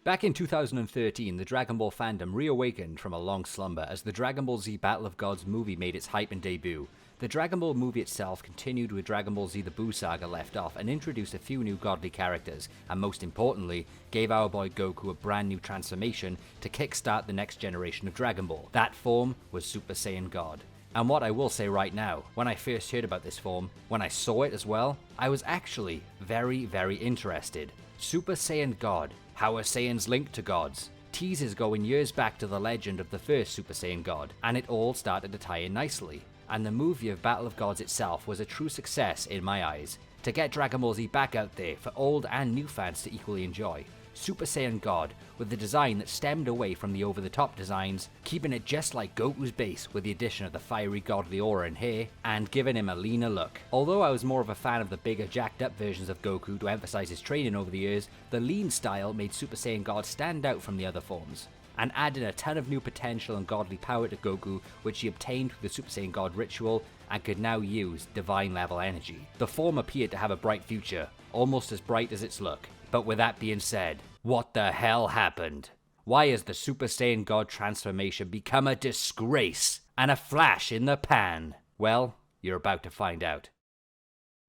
Back in 2013, the Dragon Ball fandom reawakened from a long slumber as the Dragon Ball Z Battle of Gods movie made its hype and debut. The Dragon Ball movie itself continued with Dragon Ball Z the Buu saga left off and introduced a few new godly characters, and most importantly, gave our boy Goku a brand new transformation to kickstart the next generation of Dragon Ball. That form was Super Saiyan God. And what I will say right now, when I first heard about this form, when I saw it as well, I was actually very interested. Super Saiyan God. How are Saiyans linked to gods? Teasers going years back to the legend of the first Super Saiyan God, and it all started to tie in nicely. And the movie of Battle of Gods itself was a true success in my eyes. To get Dragon Ball Z back out there for old and new fans to equally enjoy. Super Saiyan God, with the design that stemmed away from the over-the-top designs, keeping it just like Goku's base with the addition of the fiery godly aura and hair, and giving him a leaner look. Although I was more of a fan of the bigger jacked up versions of Goku to emphasize his training over the years, the lean style made Super Saiyan God stand out from the other forms, and added a ton of new potential and godly power to Goku, which he obtained through the Super Saiyan God ritual, and could now use divine level energy. The form appeared to have a bright future, almost as bright as its look. But with that being said, what the hell happened? Why has the Super Saiyan God transformation become a disgrace and a flash in the pan? Well, you're about to find out.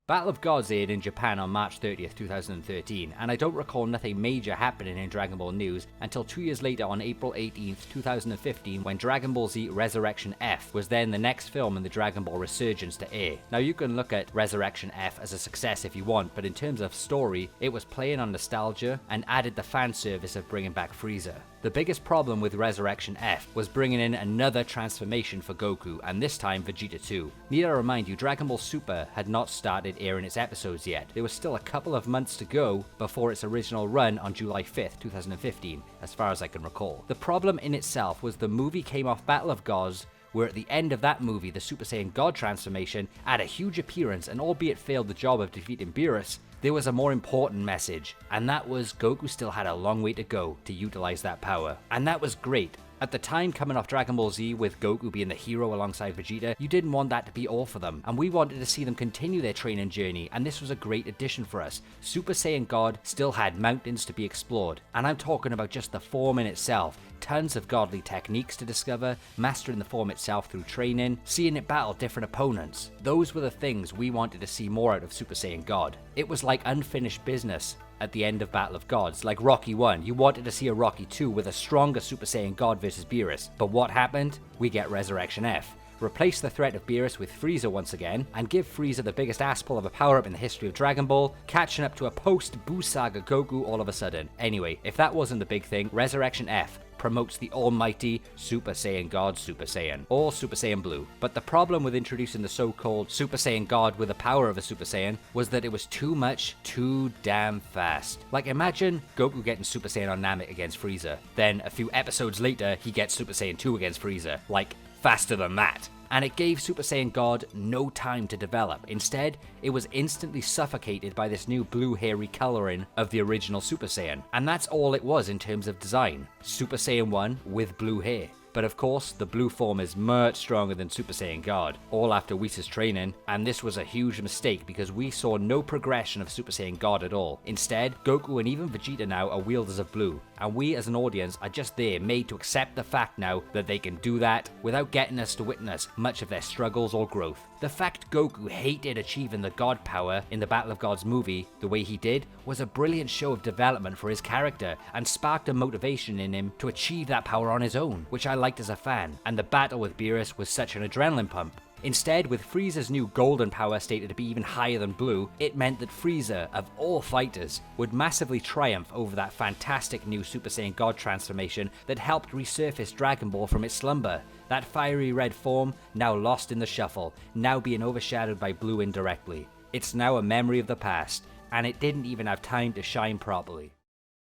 Battle of Gods aired in Japan on March 30th, 2013, and I don't recall nothing major happening in Dragon Ball news until 2 years later on April 18th, 2015, when Dragon Ball Z Resurrection F was then the next film in the Dragon Ball Resurgence to air. Now you can look at Resurrection F as a success if you want, but in terms of story, it was playing on nostalgia and added the fan service of bringing back Frieza. The biggest problem with Resurrection F was bringing in another transformation for Goku, and this time Vegeta too. Need I remind you, Dragon Ball Super had not started airing its episodes yet. There was still a couple of months to go before its original run on July 5th, 2015, as far as I can recall. The problem in itself was the movie came off Battle of Gods, where at the end of that movie, the Super Saiyan God transformation had a huge appearance, and albeit failed the job of defeating Beerus, there was a more important message, and that was Goku still had a long way to go to utilize that power. And that was great. At the time, coming off Dragon Ball Z with Goku being the hero alongside Vegeta, you didn't want that to be all for them, and we wanted to see them continue their training journey, and this was a great addition for us. Super Saiyan God still had mountains to be explored, and I'm talking about just the form in itself. Tons of godly techniques to discover, mastering the form itself through training, seeing it battle different opponents. Those were the things we wanted to see more out of Super Saiyan God. It was like unfinished business at the end of Battle of Gods, like Rocky 1. You wanted to see a Rocky 2 with a stronger Super Saiyan God versus Beerus. But what happened? We get Resurrection F. Replace the threat of Beerus with Frieza once again, and give Frieza the biggest ass pull of a power-up in the history of Dragon Ball, catching up to a post-Buu saga Goku all of a sudden. Anyway, if that wasn't the big thing, Resurrection F promotes the almighty Super Saiyan God Super Saiyan, or Super Saiyan Blue. But the problem with introducing the so-called Super Saiyan God with the power of a Super Saiyan was that it was too much, too damn fast. Like imagine Goku getting Super Saiyan on Namek against Frieza, then a few episodes later he gets Super Saiyan 2 against Frieza, like faster than that. And it gave Super Saiyan God no time to develop. Instead, it was instantly suffocated by this new blue hair recoloring of the original Super Saiyan. And that's all it was in terms of design. Super Saiyan 1 with blue hair. But of course, the blue form is much stronger than Super Saiyan God, all after Whis' training, and this was a huge mistake because we saw no progression of Super Saiyan God at all. Instead, Goku and even Vegeta now are wielders of blue, and we as an audience are just there made to accept the fact now that they can do that without getting us to witness much of their struggles or growth. The fact Goku hated achieving the God power in the Battle of Gods movie the way he did was a brilliant show of development for his character and sparked a motivation in him to achieve that power on his own, which I liked as a fan, and the battle with Beerus was such an adrenaline pump. Instead, with Frieza's new golden power stated to be even higher than blue, it meant that Frieza, of all fighters, would massively triumph over that fantastic new Super Saiyan God transformation that helped resurface Dragon Ball from its slumber. That fiery red form, now lost in the shuffle, now being overshadowed by blue indirectly. It's now a memory of the past, and it didn't even have time to shine properly.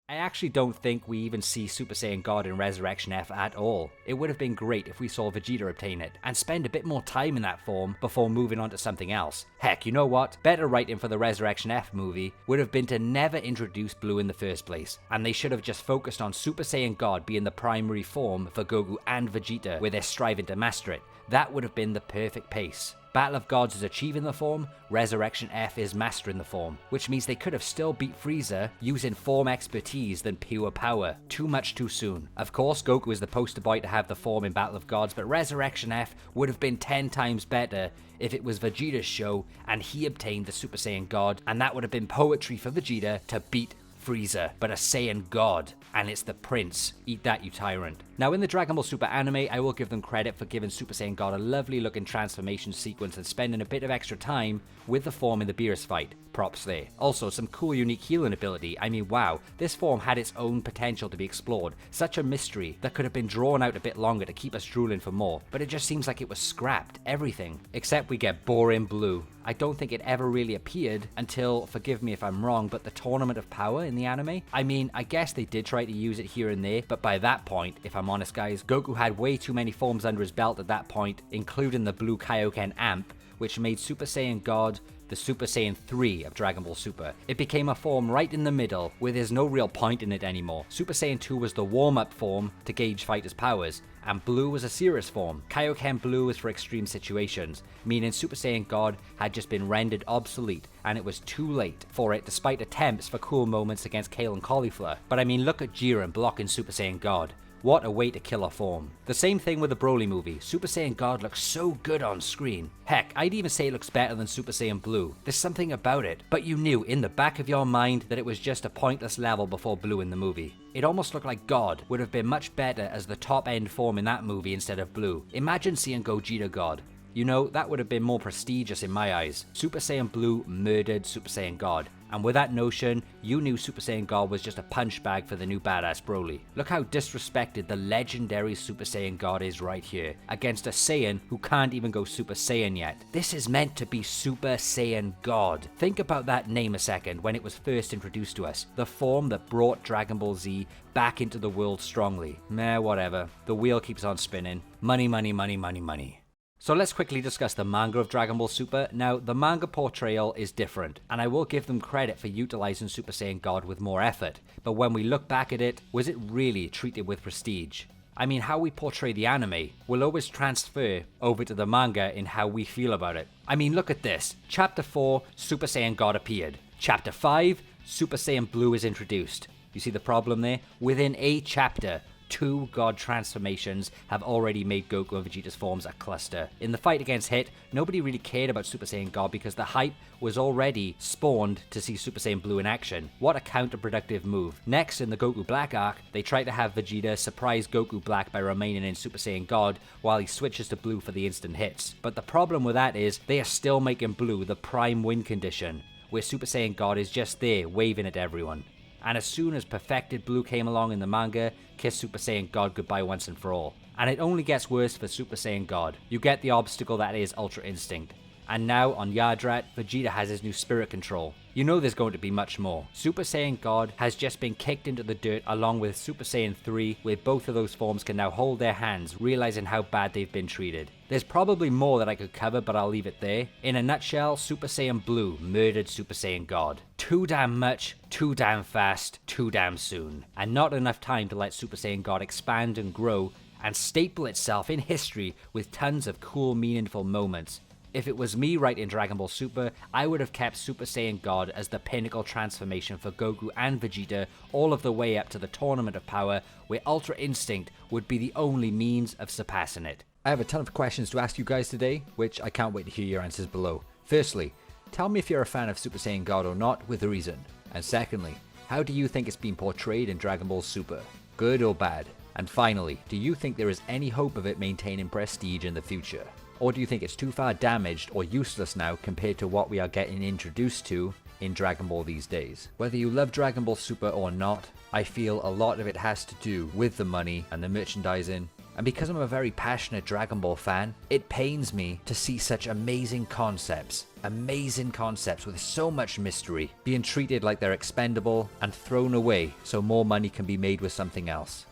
I actually don't think we even see Super Saiyan God in Resurrection F at all. It would have been great if we saw Vegeta obtain it, and spend a bit more time in that form before moving on to something else. Heck, you know what? Better writing for the Resurrection F movie would have been to never introduce Blue in the first place, and they should have just focused on Super Saiyan God being the primary form for Goku and Vegeta, where they're striving to master it. that would have been the perfect pace. Battle of Gods is achieving the form, Resurrection F is mastering the form, which means they could have still beat Frieza using form expertise than pure power. Too much too soon. Of course, Goku is the poster boy to have the form in Battle of Gods, but Resurrection F would have been 10 times better if it was Vegeta's show and he obtained the Super Saiyan God, and that would have been poetry for Vegeta to beat Frieza, but a Saiyan God, and it's the prince. Eat that, you tyrant. Now, in the Dragon Ball Super anime, I will give them credit for giving Super Saiyan God a lovely looking transformation sequence and spending a bit of extra time with the form in the Beerus fight. Props there. Also, some cool unique healing ability. I mean, wow, this form had its own potential to be explored. Such a mystery that could have been drawn out a bit longer to keep us drooling for more, but it just seems like it was scrapped, everything. Except we get boring blue. I don't think it ever really appeared until, forgive me if I'm wrong, but the Tournament of Power in the anime? I mean, I guess they did try to use it here and there, but by that point, if I'm honest guys, Goku had way too many forms under his belt at that point, including the Blue Kaioken Amp, which made Super Saiyan God the Super Saiyan 3 of Dragon Ball Super. It became a form right in the middle, where there's no real point in it anymore. Super Saiyan 2 was the warm-up form to gauge fighters' powers, and Blue was a serious form. Kaioken Blue was for extreme situations, meaning Super Saiyan God had just been rendered obsolete, and it was too late for it despite attempts for cool moments against Kale and Cauliflower. But I mean, look at Jiren blocking Super Saiyan God. What a way to kill a form. The same thing with the Broly movie. Super Saiyan God looks so good on screen. Heck, I'd even say it looks better than Super Saiyan Blue. There's something about it. But you knew in the back of your mind that it was just a pointless level before Blue in the movie. It almost looked like God would have been much better as the top end form in that movie instead of Blue. Imagine seeing Gogeta God. You know, that would have been more prestigious in my eyes. Super Saiyan Blue murdered Super Saiyan God. And with that notion, you knew Super Saiyan God was just a punch bag for the new badass Broly. Look how disrespected the legendary Super Saiyan God is right here, against a Saiyan who can't even go Super Saiyan yet. This is meant to be Super Saiyan God. Think about that name a second when it was first introduced to us. The form that brought Dragon Ball Z back into the world strongly. Meh, whatever. The wheel keeps on spinning. Money, money, money, money, money. So let's quickly discuss the manga of Dragon Ball Super. Now, the manga portrayal is different, and I will give them credit for utilizing Super Saiyan God with more effort, but when we look back at it, was it really treated with prestige? I mean, how we portray the anime will always transfer over to the manga in how we feel about it. I mean, look at this. Chapter 4, Super Saiyan God appeared. Chapter 5, Super Saiyan Blue is introduced. You see the problem there? Within a chapter, 2 God transformations have already made Goku and Vegeta's forms a cluster. In the fight against Hit, nobody really cared about Super Saiyan God because the hype was already spawned to see Super Saiyan Blue in action. What a counterproductive move. Next, in the Goku Black arc, they try to have Vegeta surprise Goku Black by remaining in Super Saiyan God while he switches to Blue for the instant hits. But the problem with that is, they are still making Blue the prime win condition, where Super Saiyan God is just there, waving at everyone. And as soon as perfected Blue came along in the manga, kissed Super Saiyan God goodbye once and for all. And it only gets worse for Super Saiyan God. You get the obstacle that is Ultra Instinct. And now, on Yardrat, Vegeta has his new spirit control. You know there's going to be much more. Super Saiyan God has just been kicked into the dirt along with Super Saiyan 3, where both of those forms can now hold their hands, realizing how bad they've been treated. There's probably more that I could cover, but I'll leave it there. In a nutshell, Super Saiyan Blue murdered Super Saiyan God. Too damn much, too damn fast, too damn soon. And not enough time to let Super Saiyan God expand and grow and staple itself in history with tons of cool, meaningful moments. If it was me writing Dragon Ball Super, I would have kept Super Saiyan God as the pinnacle transformation for Goku and Vegeta all of the way up to the Tournament of Power, where Ultra Instinct would be the only means of surpassing it. I have a ton of questions to ask you guys today, which I can't wait to hear your answers below. Firstly, tell me if you're a fan of Super Saiyan God or not, with a reason. And secondly, how do you think it's been portrayed in Dragon Ball Super? Good or bad? And finally, do you think there is any hope of it maintaining prestige in the future? Or do you think it's too far damaged or useless now compared to what we are getting introduced to in Dragon Ball these days? Whether you love Dragon Ball Super or not, I feel a lot of it has to do with the money and the merchandising. And because I'm a very passionate Dragon Ball fan, it pains me to see such amazing concepts with so much mystery being treated like they're expendable and thrown away so more money can be made with something else.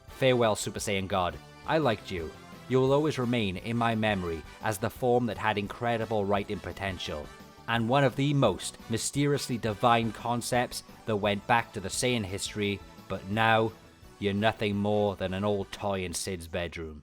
Farewell, Super Saiyan God. I liked you. You will always remain in my memory as the form that had incredible writing potential, and one of the most mysteriously divine concepts that went back to the Saiyan history, but now you're nothing more than an old toy in Sid's bedroom.